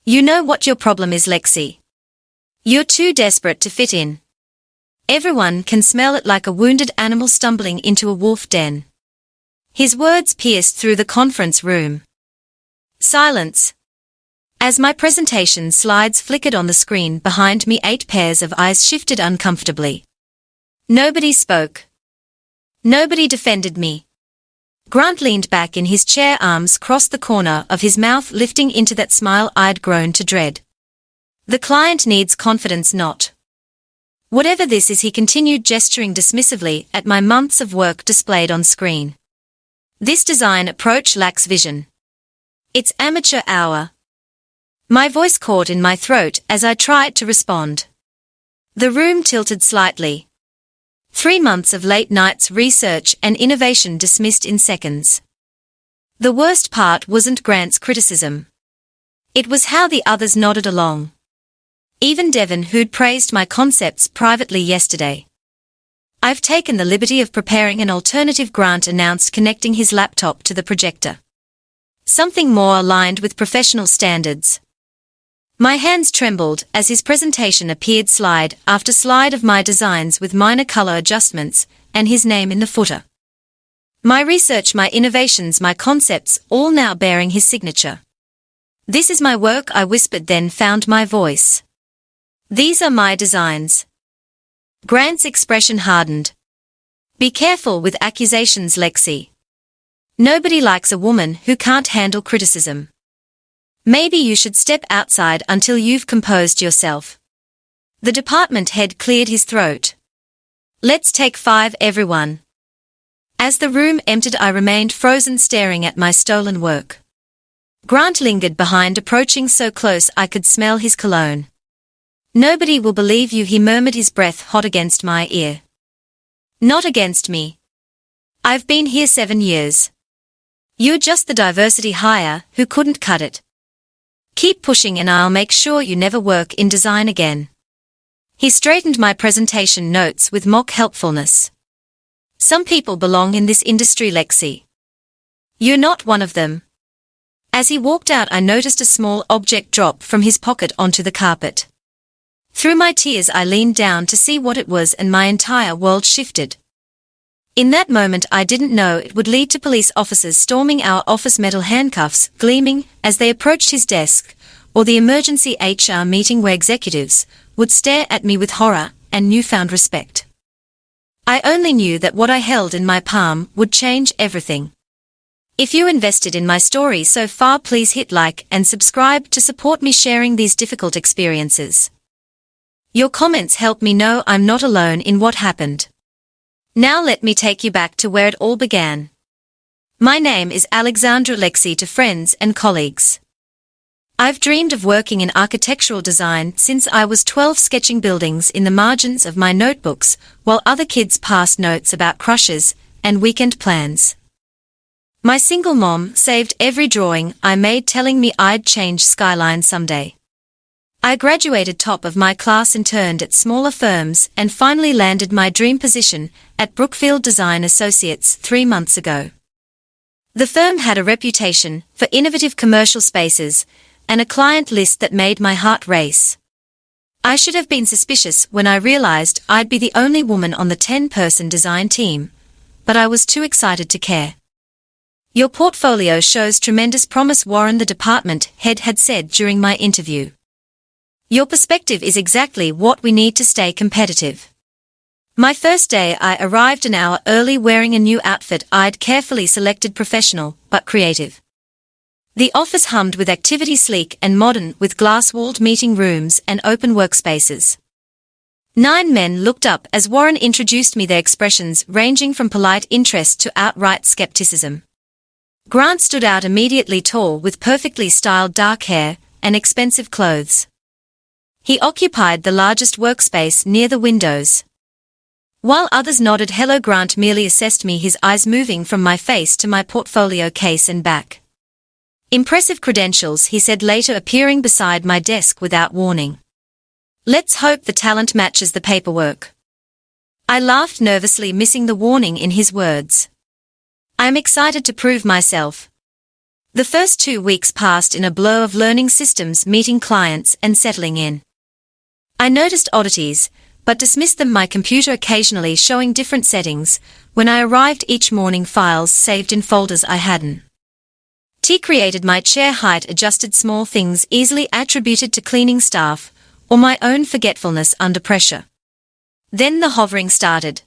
You know what your problem is, Lexi. You're too desperate to fit in. Everyone can smell it like a wounded animal stumbling into a wolf den. His words pierced through the conference room. Silence. As my presentation slides flickered on the screen behind me, 8 pairs of eyes shifted uncomfortably. Nobody spoke. Nobody defended me. Grant leaned back in his chair, arms crossed the corner of his mouth, lifting into that smile I'd grown to dread. The client needs confidence, not. Whatever this is, he continued, gesturing dismissively at my months of work displayed on screen. This design approach lacks vision. It's amateur hour. My voice caught in my throat as I tried to respond. The room tilted slightly. 3 months of late nights, research and innovation dismissed in seconds. The worst part wasn't Grant's criticism. It was how the others nodded along. Even Devon, who'd praised my concepts privately yesterday. I've taken the liberty of preparing an alternative, Grant announced, connecting his laptop to the projector. Something more aligned with professional standards. My hands trembled as his presentation appeared, slide after slide of my designs with minor color adjustments, and his name in the footer. My research, my innovations, my concepts, all now bearing his signature. This is my work, I whispered, then found my voice. These are my designs. Grant's expression hardened. Be careful with accusations, Lexi. Nobody likes a woman who can't handle criticism. Maybe you should step outside until you've composed yourself. The department head cleared his throat. Let's take 5, everyone. As the room emptied, I remained frozen, staring at my stolen work. Grant lingered behind, approaching so close I could smell his cologne. Nobody will believe you, he murmured, his breath hot against my ear. Not against me. I've been here 7 years. You're just the diversity hire who couldn't cut it. Keep pushing and I'll make sure you never work in design again. He straightened my presentation notes with mock helpfulness. Some people belong in this industry, Lexi. You're not one of them. As he walked out, I noticed a small object drop from his pocket onto the carpet. Through my tears, I leaned down to see what it was, and my entire world shifted. In that moment, I didn't know it would lead to police officers storming our office, metal handcuffs gleaming as they approached his desk, or the emergency HR meeting where executives would stare at me with horror and newfound respect. I only knew that what I held in my palm would change everything. If you invested in my story so far, please hit like and subscribe to support me sharing these difficult experiences. Your comments help me know I'm not alone in what happened. Now let me take you back to where it all began. My name is Alexandra, Lexi to friends and colleagues. I've dreamed of working in architectural design since I was 12, sketching buildings in the margins of my notebooks while other kids passed notes about crushes and weekend plans. My single mom saved every drawing I made, telling me I'd change skylines someday. I graduated top of my class, interned at smaller firms, and finally landed my dream position at Brookfield Design Associates 3 months ago. The firm had a reputation for innovative commercial spaces and a client list that made my heart race. I should have been suspicious when I realized I'd be the only woman on the 10-person design team, but I was too excited to care. Your portfolio shows tremendous promise, Warren, the department head had said during my interview. Your perspective is exactly what we need to stay competitive. My first day, I arrived an hour early, wearing a new outfit I'd carefully selected, professional but creative. The office hummed with activity, sleek and modern, with glass-walled meeting rooms and open workspaces. 9 men looked up as Warren introduced me, their expressions ranging from polite interest to outright skepticism. Grant stood out immediately, tall with perfectly styled dark hair and expensive clothes. He occupied the largest workspace near the windows. While others nodded hello, Grant merely assessed me, his eyes moving from my face to my portfolio case and back. Impressive credentials, he said later, appearing beside my desk without warning. Let's hope the talent matches the paperwork. I laughed nervously, missing the warning in his words. I'm excited to prove myself. The first 2 weeks passed in a blur of learning systems, meeting clients, and settling in. I noticed oddities, but dismissed them, my computer occasionally showing different settings. When I arrived each morning, files saved in folders I hadn't created, my chair height adjusted, small things easily attributed to cleaning staff, or my own forgetfulness under pressure. Then the hovering started.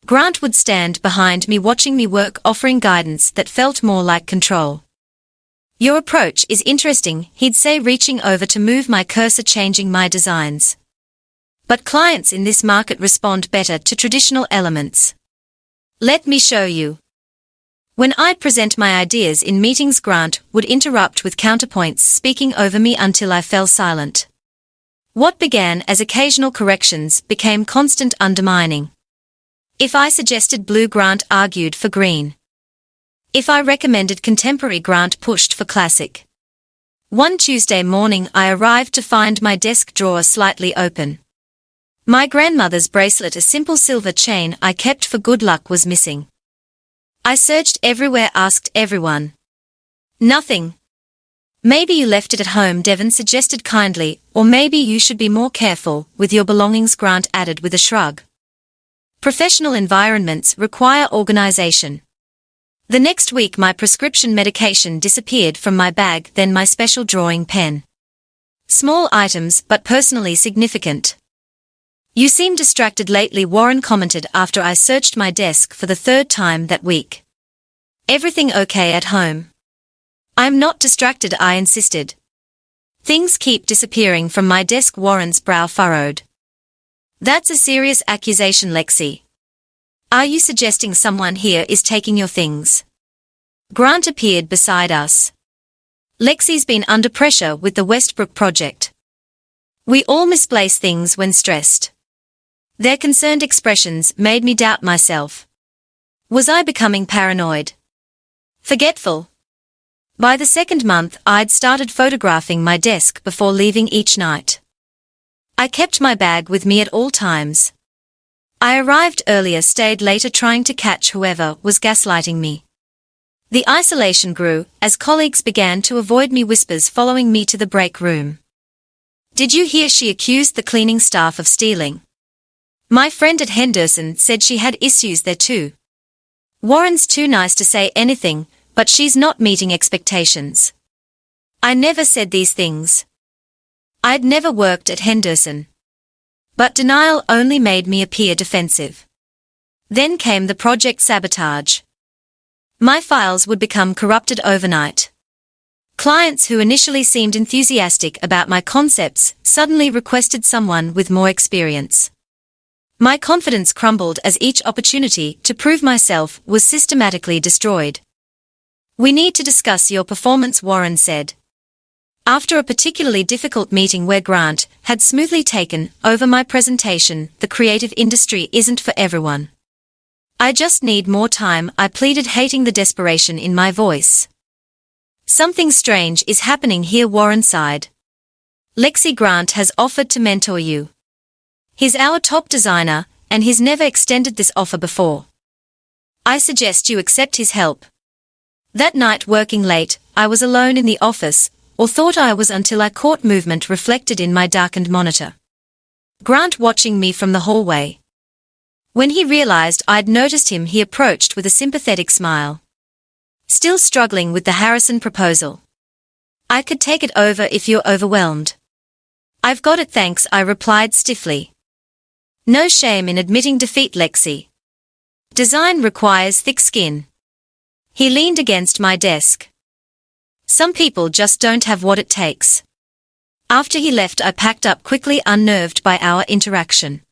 Grant would stand behind me watching me work, offering guidance that felt more like control. "Your approach is interesting," he'd say, reaching over to move my cursor, changing my designs. "But clients in this market respond better to traditional elements. Let me show you." When I'd present my ideas in meetings, Grant would interrupt with counterpoints, speaking over me until I fell silent. What began as occasional corrections became constant undermining. If I suggested blue, Grant argued for green. If I recommended contemporary, Grant pushed for classic. One Tuesday morning, I arrived to find my desk drawer slightly open. My grandmother's bracelet, a simple silver chain I kept for good luck, was missing. I searched everywhere, asked everyone. Nothing. "Maybe you left it at home," Devon suggested kindly, "or maybe you should be more careful with your belongings," Grant added with a shrug. Professional environments require organization. The next week, my prescription medication disappeared from my bag, then my special drawing pen. Small items, but personally significant. "You seem distracted lately," Warren commented after I searched my desk for the 3rd time that week. "Everything okay at home?" "I'm not distracted," I insisted. "Things keep disappearing from my desk," Warren's brow furrowed. "That's a serious accusation, Lexi. Are you suggesting someone here is taking your things?" Grant appeared beside us. "Lexi's been under pressure with the Westbrook project. We all misplace things when stressed." Their concerned expressions made me doubt myself. Was I becoming paranoid? Forgetful? By the 2nd month, I'd started photographing my desk before leaving each night. I kept my bag with me at all times. I arrived earlier, stayed later, trying to catch whoever was gaslighting me. The isolation grew as colleagues began to avoid me, whispers following me to the break room. "Did you hear she accused the cleaning staff of stealing? My friend at Henderson said she had issues there too. Warren's too nice to say anything, but she's not meeting expectations." I never said these things. I'd never worked at Henderson. But denial only made me appear defensive. Then came the project sabotage. My files would become corrupted overnight. Clients who initially seemed enthusiastic about my concepts suddenly requested someone with more experience. My confidence crumbled as each opportunity to prove myself was systematically destroyed. "We need to discuss your performance," Warren said. After a particularly difficult meeting where Grant had smoothly taken over my presentation, "The creative industry isn't for everyone. I just need more time," I pleaded, hating the desperation in my voice. "Something strange is happening here," Warren sighed. "Lexi, Grant has offered to mentor you. He's our top designer, and he's never extended this offer before. I suggest you accept his help." That night, working late, I was alone in the office, or thought I was, until I caught movement reflected in my darkened monitor. Grant watching me from the hallway. When he realized I'd noticed him, he approached with a sympathetic smile. "Still struggling with the Harrison proposal? I could take it over if you're overwhelmed." "I've got it, thanks," I replied stiffly. "No shame in admitting defeat, Lexi. Design requires thick skin." He leaned against my desk. "Some people just don't have what it takes." After he left, I packed up quickly, unnerved by our interaction.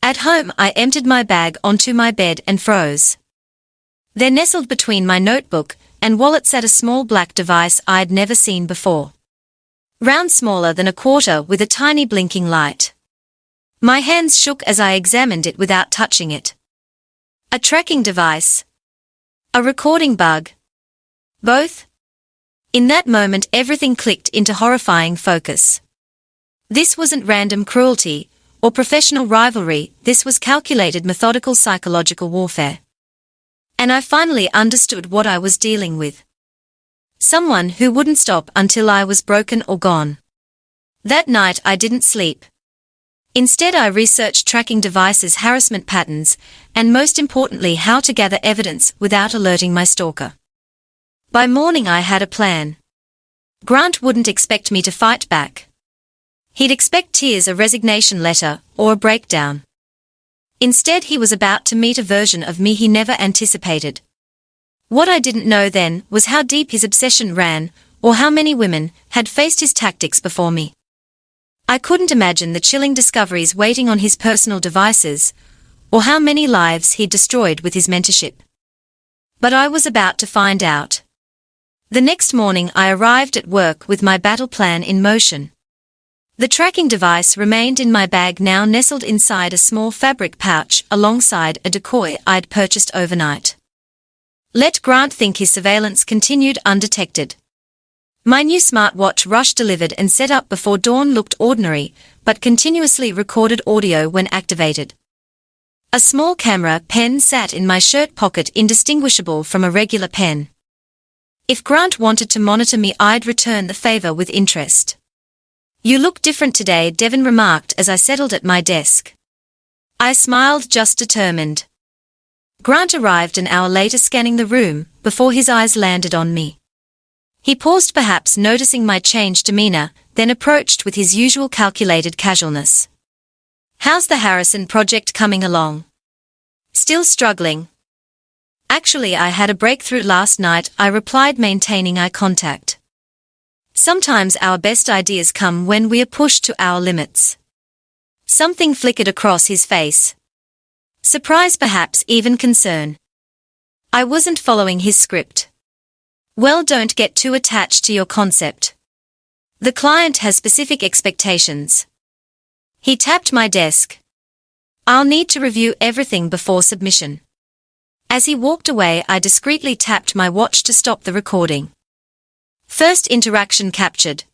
At home, I emptied my bag onto my bed and froze. There, nestled between my notebook and wallet, sat a small black device I'd never seen before. Round, smaller than a quarter, with a tiny blinking light. My hands shook as I examined it without touching it. A tracking device? A recording bug? Both? In that moment, everything clicked into horrifying focus. This wasn't random cruelty or professional rivalry, this was calculated, methodical psychological warfare. And I finally understood what I was dealing with. Someone who wouldn't stop until I was broken or gone. That night I didn't sleep. Instead I researched tracking devices' harassment patterns, and most importantly how to gather evidence without alerting my stalker. By morning I had a plan. Grant wouldn't expect me to fight back. He'd expect tears, a resignation letter, or a breakdown. Instead he was about to meet a version of me he never anticipated. What I didn't know then was how deep his obsession ran, or how many women had faced his tactics before me. I couldn't imagine the chilling discoveries waiting on his personal devices, or how many lives he'd destroyed with his mentorship. But I was about to find out. The next morning I arrived at work with my battle plan in motion. The tracking device remained in my bag, now nestled inside a small fabric pouch alongside a decoy I'd purchased overnight. Let Grant think his surveillance continued undetected. My new smartwatch Rush delivered and set up before dawn looked ordinary, but continuously recorded audio when activated. A small camera pen sat in my shirt pocket, indistinguishable from a regular pen. If Grant wanted to monitor me, I'd return the favor with interest. "You look different today," Devon remarked as I settled at my desk. I smiled, just determined. Grant arrived an hour later, scanning the room, before his eyes landed on me. He paused, perhaps noticing my changed demeanor, then approached with his usual calculated casualness. "How's the Harrison project coming along?" "Still struggling." "Actually, I had a breakthrough last night," I replied, maintaining eye contact. Sometimes our best ideas come when we are pushed to our limits. Something flickered across his face. Surprise, perhaps even concern. I wasn't following his script. "Well, don't get too attached to your concept. The client has specific expectations." He tapped my desk. "I'll need to review everything before submission." As he walked away, I discreetly tapped my watch to stop the recording. First interaction captured.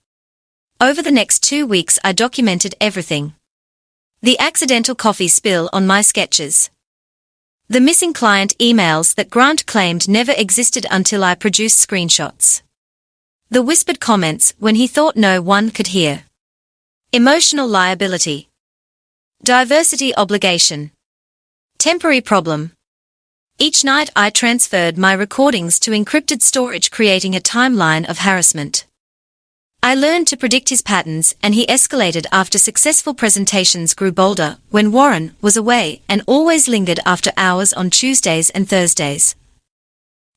Over the next 2 weeks I documented everything. The accidental coffee spill on my sketches. The missing client emails that Grant claimed never existed until I produced screenshots. The whispered comments when he thought no one could hear. Emotional liability. Diversity obligation. Temporary problem. Each night I transferred my recordings to encrypted storage, creating a timeline of harassment. I learned to predict his patterns, and he escalated after successful presentations, grew bolder when Warren was away, and always lingered after hours on Tuesdays and Thursdays.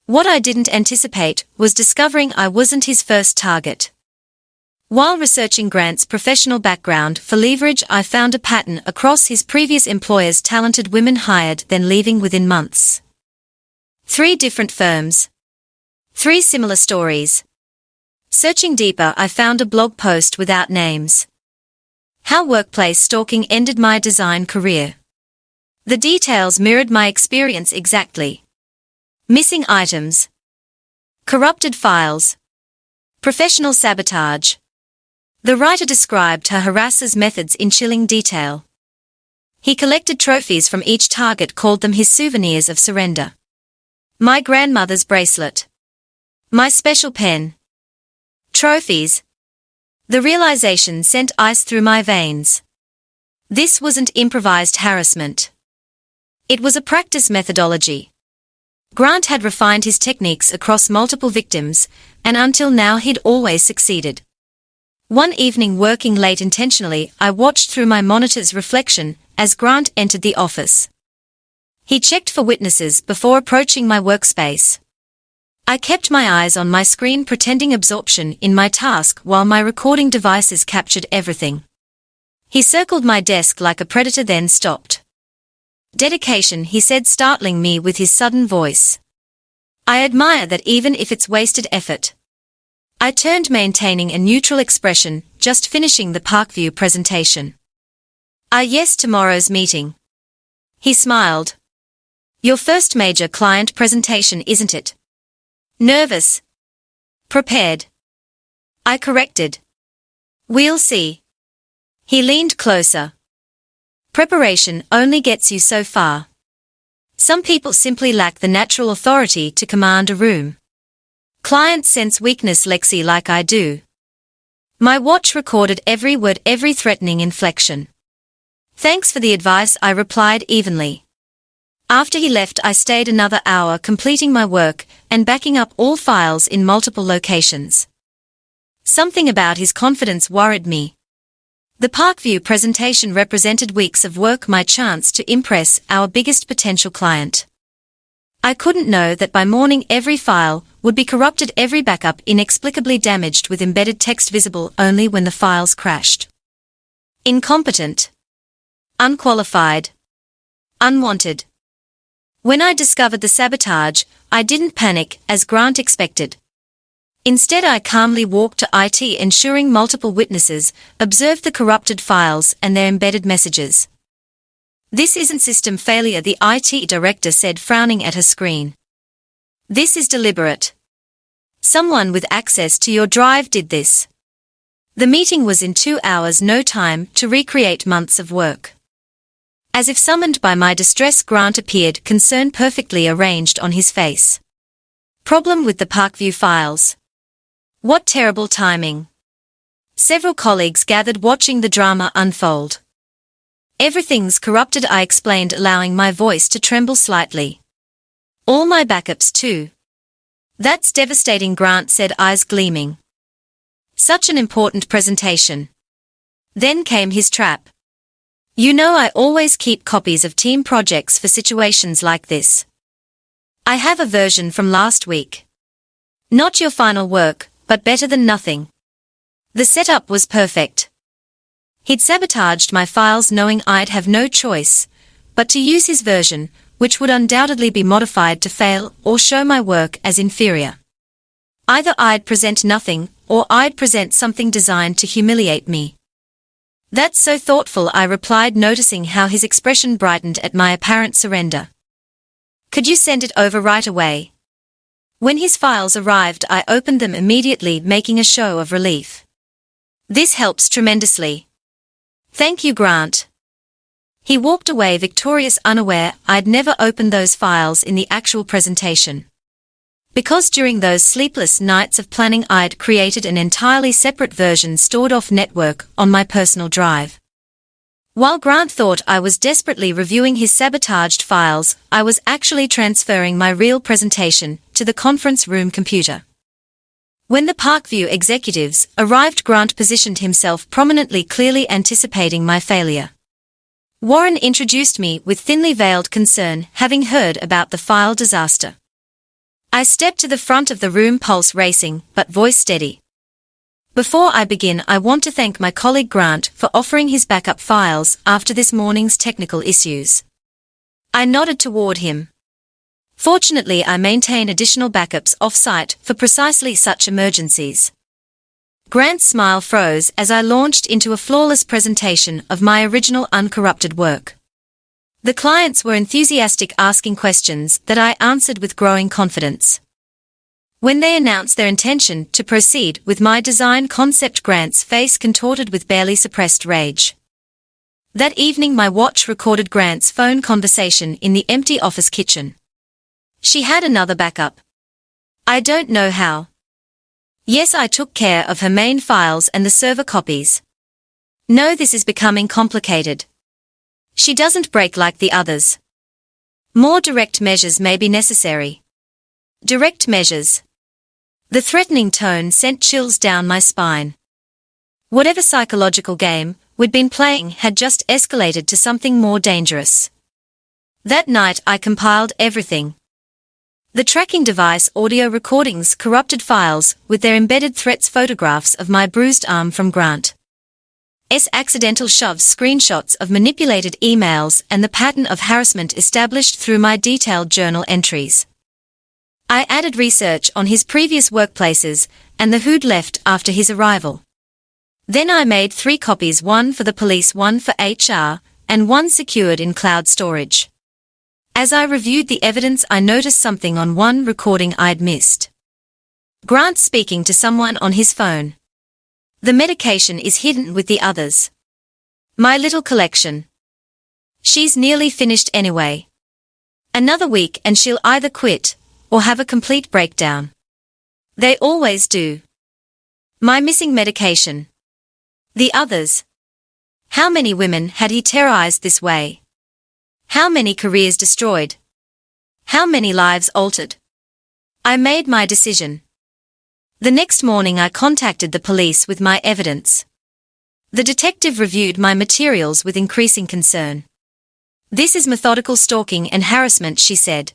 What I didn't anticipate was discovering I wasn't his first target. While researching Grant's professional background for leverage, I found a pattern across his previous employers: talented women hired, then leaving within months. 3 different firms. 3 similar stories. Searching deeper, I found a blog post without names. How workplace stalking ended my design career. The details mirrored my experience exactly. Missing items. Corrupted files. Professional sabotage. The writer described her harasser's methods in chilling detail. He collected trophies from each target, called them his souvenirs of surrender. My grandmother's bracelet. My special pen. Trophies. The realization sent ice through my veins. This wasn't improvised harassment. It was a practice methodology. Grant had refined his techniques across multiple victims, and until now he'd always succeeded. One evening, working late intentionally, I watched through my monitor's reflection as Grant entered the office. He checked for witnesses before approaching my workspace. I kept my eyes on my screen, pretending absorption in my task while my recording devices captured everything. He circled my desk like a predator, then stopped. "Dedication," he said, startling me with his sudden voice. "I admire that, even if it's wasted effort." I turned, maintaining a neutral expression, just finishing the Parkview presentation. "Yes, tomorrow's meeting." He smiled. "Your first major client presentation, isn't it?" "Nervous." "Prepared." I corrected. "We'll see." He leaned closer. "Preparation only gets you so far. Some people simply lack the natural authority to command a room." Clients sense weakness, Lexi, like I do. My watch recorded every word, every threatening inflection. Thanks for the advice, I replied evenly. After he left, I stayed another hour completing my work and backing up all files in multiple locations. Something about his confidence worried me. The Parkview presentation represented weeks of work, my chance to impress our biggest potential client. I couldn't know that by morning every file would be corrupted, every backup inexplicably damaged with embedded text visible only when the files crashed. Incompetent. Unqualified. Unwanted. When I discovered the sabotage, I didn't panic as Grant expected. Instead, I calmly walked to IT, ensuring multiple witnesses observed the corrupted files and their embedded messages. This isn't system failure, the IT director said, frowning at her screen. This is deliberate. Someone with access to your drive did this. The meeting was in 2 hours, no time to recreate months of work. As if summoned by my distress, Grant appeared, concern perfectly arranged on his face. Problem with the Parkview files. What terrible timing. Several colleagues gathered, watching the drama unfold. Everything's corrupted, I explained, allowing my voice to tremble slightly. All my backups too. That's devastating, Grant said, eyes gleaming. Such an important presentation. Then came his trap. You know, I always keep copies of team projects for situations like this. I have a version from last week. Not your final work, but better than nothing. The setup was perfect. He'd sabotaged my files knowing I'd have no choice but to use his version, which would undoubtedly be modified to fail or show my work as inferior. Either I'd present nothing, or I'd present something designed to humiliate me. That's so thoughtful, I replied, noticing how his expression brightened at my apparent surrender. Could you send it over right away? When his files arrived, I opened them immediately, making a show of relief. This helps tremendously. Thank you, Grant. He walked away victorious, unaware I'd never opened those files in the actual presentation. Because during those sleepless nights of planning, I'd created an entirely separate version stored off network on my personal drive. While Grant thought I was desperately reviewing his sabotaged files, I was actually transferring my real presentation to the conference room computer. When the Parkview executives arrived, Grant positioned himself prominently, clearly anticipating my failure. Warren introduced me with thinly veiled concern, having heard about the file disaster. I stepped to the front of the room, pulse racing, but voice steady. Before I begin, I want to thank my colleague Grant for offering his backup files after this morning's technical issues. I nodded toward him. Fortunately, I maintain additional backups off-site for precisely such emergencies. Grant's smile froze as I launched into a flawless presentation of my original uncorrupted work. The clients were enthusiastic, asking questions that I answered with growing confidence. When they announced their intention to proceed with my design concept, Grant's face contorted with barely suppressed rage. That evening, my watch recorded Grant's phone conversation in the empty office kitchen. She had another backup. I don't know how. Yes, I took care of her main files and the server copies. No, this is becoming complicated. She doesn't break like the others. More direct measures may be necessary. Direct measures. The threatening tone sent chills down my spine. Whatever psychological game we'd been playing had just escalated to something more dangerous. That night I compiled everything. The tracking device, audio recordings, corrupted files with their embedded threats, photographs of my bruised arm from Grant's accidental shoves, screenshots of manipulated emails, and the pattern of harassment established through my detailed journal entries. I added research on his previous workplaces and the who'd left after his arrival. Then I made 3 copies, one for the police, one for HR, and one secured in cloud storage. As I reviewed the evidence, I noticed something on one recording I'd missed. Grant speaking to someone on his phone. The medication is hidden with the others. My little collection. She's nearly finished anyway. Another week and she'll either quit or have a complete breakdown. They always do. My missing medication. The others. How many women had he terrorized this way? How many careers destroyed? How many lives altered? I made my decision. The next morning I contacted the police with my evidence. The detective reviewed my materials with increasing concern. This is methodical stalking and harassment, she said.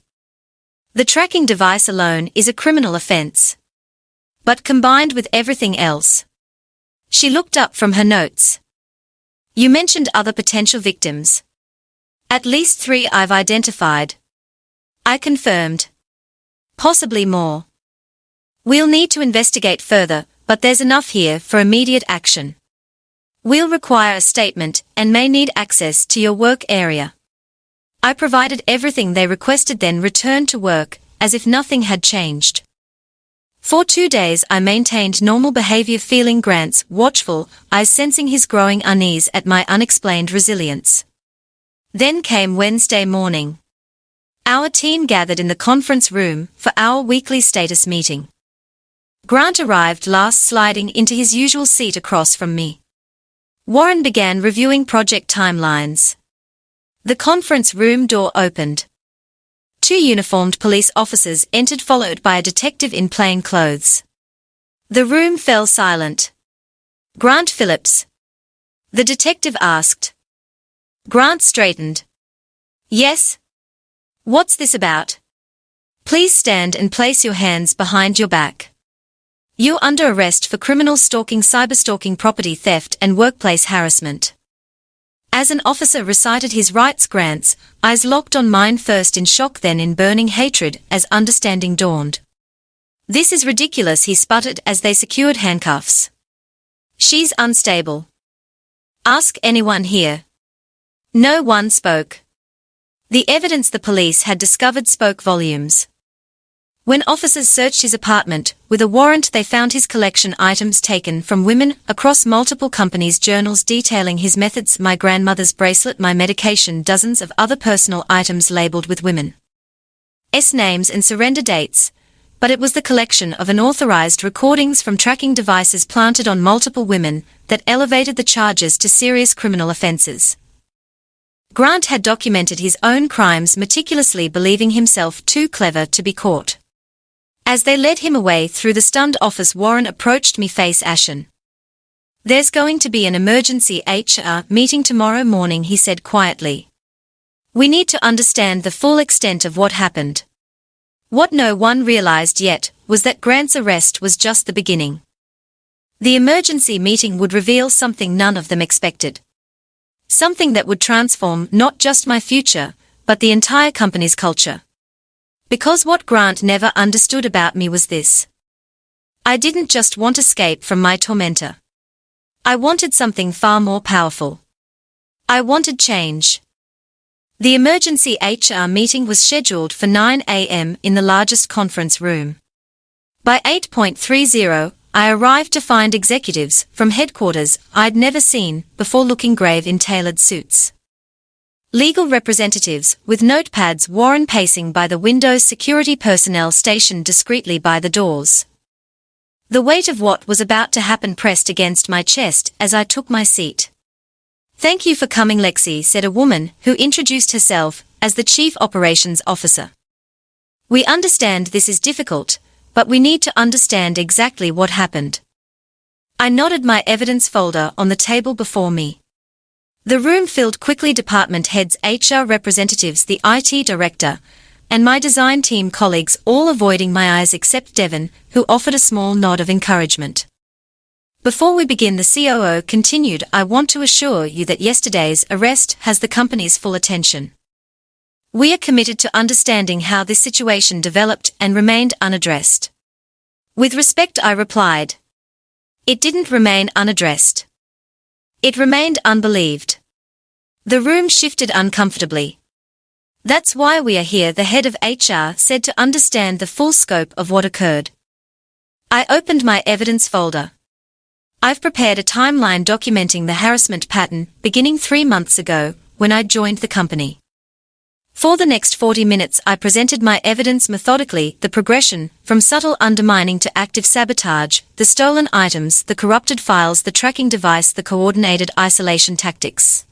The tracking device alone is a criminal offense. But combined with everything else. She looked up from her notes. You mentioned other potential victims. At least 3 I've identified. I confirmed. Possibly more. We'll need to investigate further, but there's enough here for immediate action. We'll require a statement and may need access to your work area. I provided everything they requested, then returned to work, as if nothing had changed. For 2 days I maintained normal behavior, feeling Grant's watchful eyes, sensing his growing unease at my unexplained resilience. Then came Wednesday morning. Our team gathered in the conference room for our weekly status meeting. Grant arrived last, sliding into his usual seat across from me. Warren began reviewing project timelines. The conference room door opened. 2 uniformed police officers entered, followed by a detective in plain clothes. The room fell silent. Grant Phillips? The detective asked. Grant straightened. Yes? What's this about? Please stand and place your hands behind your back. You're under arrest for criminal stalking, cyberstalking, property theft, and workplace harassment. As an officer recited his rights, Grant's eyes locked on mine, first in shock, then in burning hatred, as understanding dawned. This is ridiculous, he sputtered as they secured handcuffs. She's unstable. Ask anyone here. No one spoke. The evidence the police had discovered spoke volumes. When officers searched his apartment with a warrant, they found his collection items taken from women across multiple companies, journals detailing his methods, my grandmother's bracelet, my medication, dozens of other personal items labeled with women's names and surrender dates, but it was the collection of unauthorized recordings from tracking devices planted on multiple women that elevated the charges to serious criminal offenses. Grant had documented his own crimes meticulously, believing himself too clever to be caught. As they led him away through the stunned office, Warren approached me, face ashen. There's going to be an emergency HR meeting tomorrow morning, he said quietly. We need to understand the full extent of what happened. What no one realized yet was that Grant's arrest was just the beginning. The emergency meeting would reveal something none of them expected. Something that would transform not just my future, but the entire company's culture. Because what Grant never understood about me was this. I didn't just want escape from my tormentor. I wanted something far more powerful. I wanted change. The emergency HR meeting was scheduled for 9 a.m. in the largest conference room. By 8:30, I arrived to find executives from headquarters I'd never seen before, looking grave in tailored suits. Legal representatives with notepads, Warren pacing by the windows, security personnel stationed discreetly by the doors. The weight of what was about to happen pressed against my chest as I took my seat. Thank you for coming, Lexi, said a woman who introduced herself as the Chief Operations Officer. We understand this is difficult, but we need to understand exactly what happened. I nodded, my evidence folder on the table before me. The room filled quickly, department heads, HR representatives, the IT director, and my design team colleagues, all avoiding my eyes except Devon, who offered a small nod of encouragement. Before we begin, the COO continued, I want to assure you that yesterday's arrest has the company's full attention. We are committed to understanding how this situation developed and remained unaddressed. With respect, I replied. It didn't remain unaddressed. It remained unbelieved. The room shifted uncomfortably. That's why we are here, the head of HR said, to understand the full scope of what occurred. I opened my evidence folder. I've prepared a timeline documenting the harassment pattern beginning 3 months ago when I joined the company. For the next 40 minutes I presented my evidence methodically, the progression, from subtle undermining to active sabotage, the stolen items, the corrupted files, the tracking device, the coordinated isolation tactics.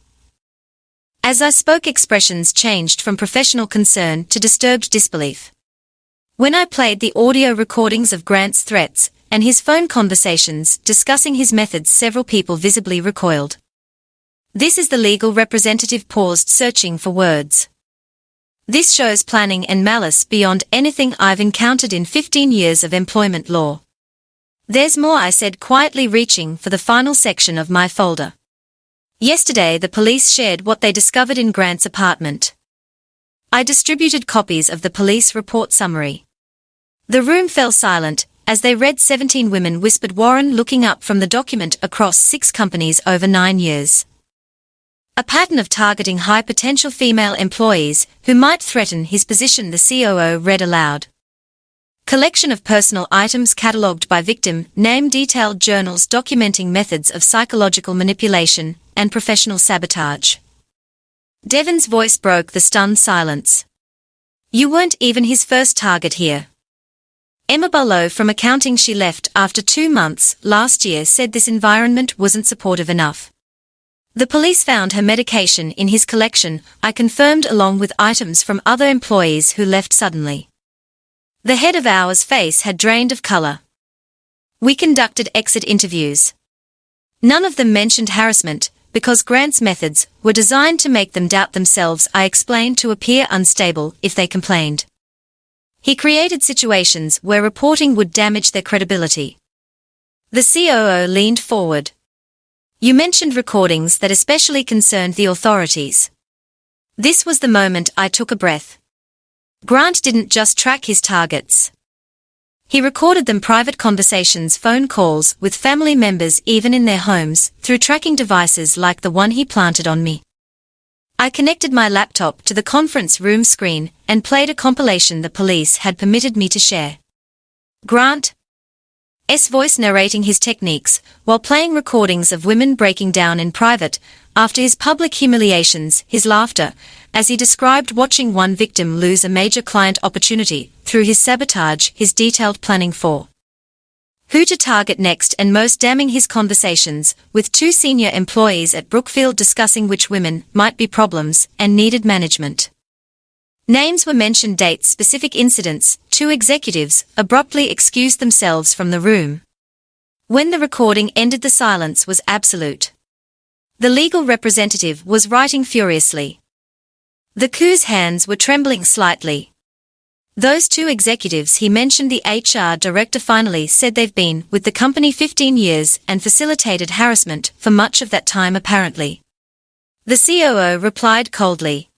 As I spoke, expressions changed from professional concern to disturbed disbelief. When I played the audio recordings of Grant's threats and his phone conversations discussing his methods, several people visibly recoiled. This is the legal representative paused, searching for words. This shows planning and malice beyond anything I've encountered in 15 years of employment law. There's more, I said quietly, reaching for the final section of my folder. Yesterday the police shared what they discovered in Grant's apartment. I distributed copies of the police report summary. The room fell silent as they read. 17 women, whispered Warren, looking up from the document, across 6 companies over 9 years. A pattern of targeting high-potential female employees who might threaten his position, the COO read aloud. Collection of personal items catalogued by victim, name, detailed journals documenting methods of psychological manipulation and professional sabotage. Devon's voice broke the stunned silence. You weren't even his first target here. Emma Barlow from accounting, she left after 2 months last year, said this environment wasn't supportive enough. The police found her medication in his collection, I confirmed, along with items from other employees who left suddenly. The head of ours face had drained of color. We conducted exit interviews. None of them mentioned harassment, because Grant's methods were designed to make them doubt themselves, I explained, to appear unstable if they complained. He created situations where reporting would damage their credibility. The COO leaned forward. You mentioned recordings that especially concerned the authorities. This was the moment I took a breath. Grant didn't just track his targets. He recorded them, private conversations, phone calls with family members, even in their homes, through tracking devices like the one he planted on me. I connected my laptop to the conference room screen and played a compilation the police had permitted me to share. Grant's voice narrating his techniques, while playing recordings of women breaking down in private after his public humiliations, his laughter, as he described watching one victim lose a major client opportunity through his sabotage, his detailed planning for who to target next, and most damning, his conversations with 2 senior employees at Brookfield discussing which women might be problems and needed management. Names were mentioned, dates, specific incidents. 2 executives abruptly excused themselves from the room. When the recording ended, the silence was absolute. The legal representative was writing furiously. The COO's hands were trembling slightly. Those 2 executives he mentioned, the HR director finally said they've been with the company 15 years and facilitated harassment for much of that time apparently. The COO replied coldly.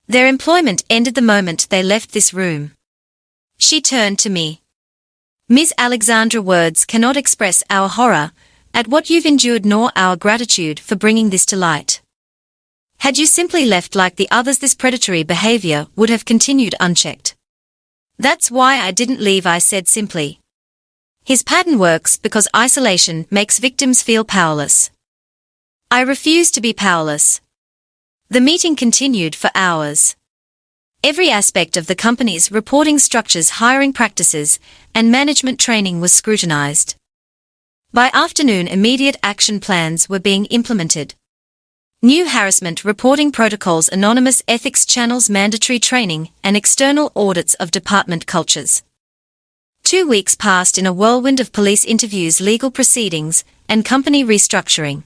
Their employment ended the moment they left this room. She turned to me. Ms. Alexandra, words cannot express our horror at what you've endured, nor our gratitude for bringing this to light. Had you simply left like the others, this predatory behavior would have continued unchecked. That's why I didn't leave, I said simply. His pattern works because isolation makes victims feel powerless. I refuse to be powerless. The meeting continued for hours. Every aspect of the company's reporting structures, hiring practices, and management training was scrutinized. By afternoon, immediate action plans were being implemented. New harassment reporting protocols, anonymous ethics channels, mandatory training, and external audits of department cultures. 2 weeks passed in a whirlwind of police interviews, legal proceedings, and company restructuring.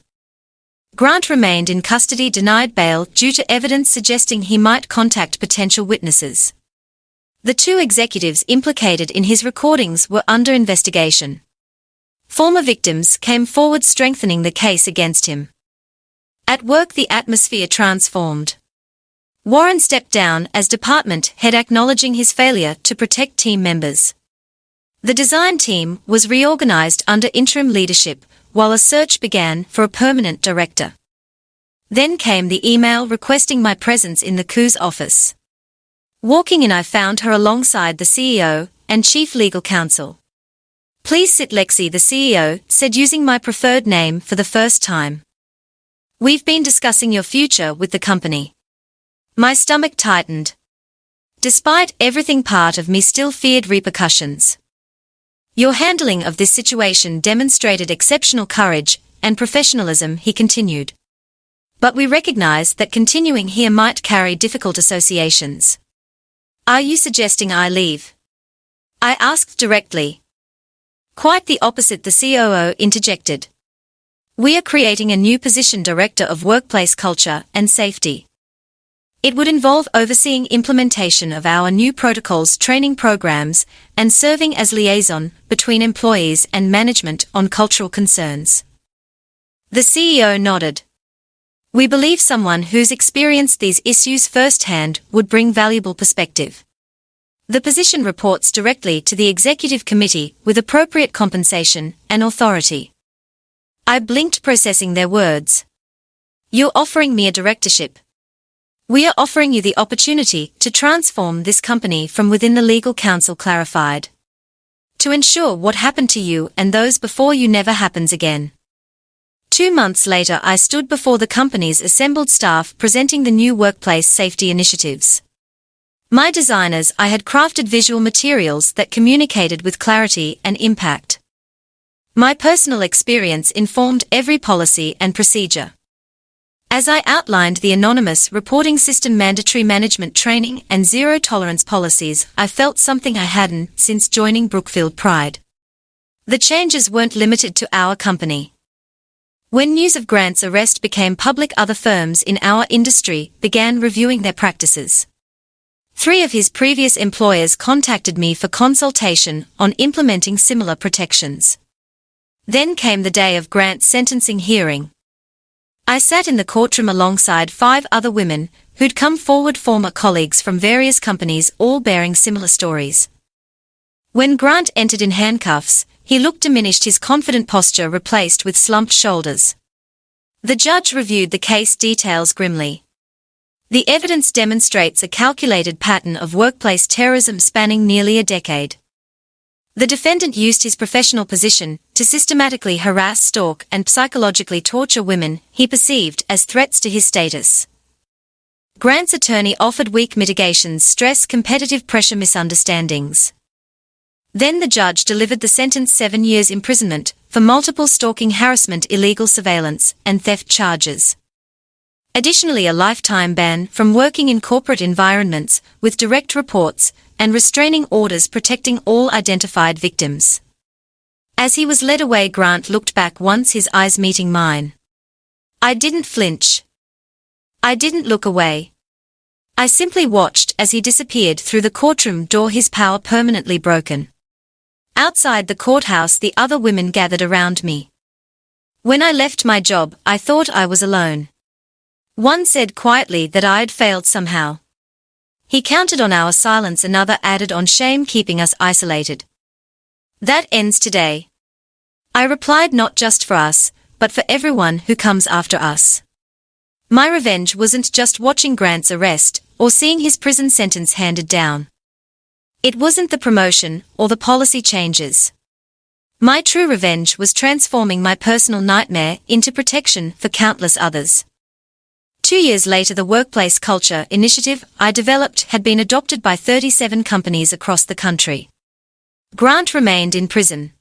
Grant remained in custody, denied bail due to evidence suggesting he might contact potential witnesses. The 2 executives implicated in his recordings were under investigation. Former victims came forward, strengthening the case against him. At work, the atmosphere transformed. Warren stepped down as department head, acknowledging his failure to protect team members. The design team was reorganized under interim leadership, while a search began for a permanent director. Then came the email requesting my presence in the COO's office. Walking in, I found her alongside the CEO and chief legal counsel. Please sit, Lexi, the CEO said, using my preferred name for the first time. We've been discussing your future with the company. My stomach tightened. Despite everything, part of me still feared repercussions. Your handling of this situation demonstrated exceptional courage and professionalism, he continued. But we recognize that continuing here might carry difficult associations. Are you suggesting I leave? I asked directly. Quite the opposite, the COO interjected. We are creating a new position, Director of Workplace Culture and Safety. It would involve overseeing implementation of our new protocols, training programs, and serving as liaison between employees and management on cultural concerns. The CEO nodded. We believe someone who's experienced these issues firsthand would bring valuable perspective. The position reports directly to the Executive Committee with appropriate compensation and authority. I blinked, processing their words. You're offering me a directorship. We are offering you the opportunity to transform this company from within, the legal counsel clarified. To ensure what happened to you and those before you never happens again. 2 months later, I stood before the company's assembled staff presenting the new workplace safety initiatives. My designers, I had crafted visual materials that communicated with clarity and impact. My personal experience informed every policy and procedure. As I outlined the anonymous reporting system, mandatory management training, and zero-tolerance policies, I felt something I hadn't since joining Brookfield: pride. The changes weren't limited to our company. When news of Grant's arrest became public, other firms in our industry began reviewing their practices. 3 of his previous employers contacted me for consultation on implementing similar protections. Then came the day of Grant's sentencing hearing. I sat in the courtroom alongside 5 other women who'd come forward, former colleagues from various companies, all bearing similar stories. When Grant entered in handcuffs, he looked diminished, his confident posture replaced with slumped shoulders. The judge reviewed the case details grimly. The evidence demonstrates a calculated pattern of workplace terrorism spanning nearly a decade. The defendant used his professional position to systematically harass, stalk, and psychologically torture women he perceived as threats to his status. Grant's attorney offered weak mitigations: stress, competitive pressure, misunderstandings. Then the judge delivered the sentence: 7 years imprisonment for multiple stalking, harassment, illegal surveillance, and theft charges. Additionally, a lifetime ban from working in corporate environments with direct reports and restraining orders protecting all identified victims. As he was led away, Grant looked back once, his eyes meeting mine. I didn't flinch. I didn't look away. I simply watched as he disappeared through the courtroom door, his power permanently broken. Outside the courthouse, the other women gathered around me. When I left my job, I thought I was alone. One said quietly that I'd failed somehow. He counted on our silence, another added on shame keeping us isolated. That ends today. I replied, not just for us, but for everyone who comes after us. My revenge wasn't just watching Grant's arrest or seeing his prison sentence handed down. It wasn't the promotion or the policy changes. My true revenge was transforming my personal nightmare into protection for countless others. 2 years later, the workplace culture initiative I developed had been adopted by 37 companies across the country. Grant remained in prison.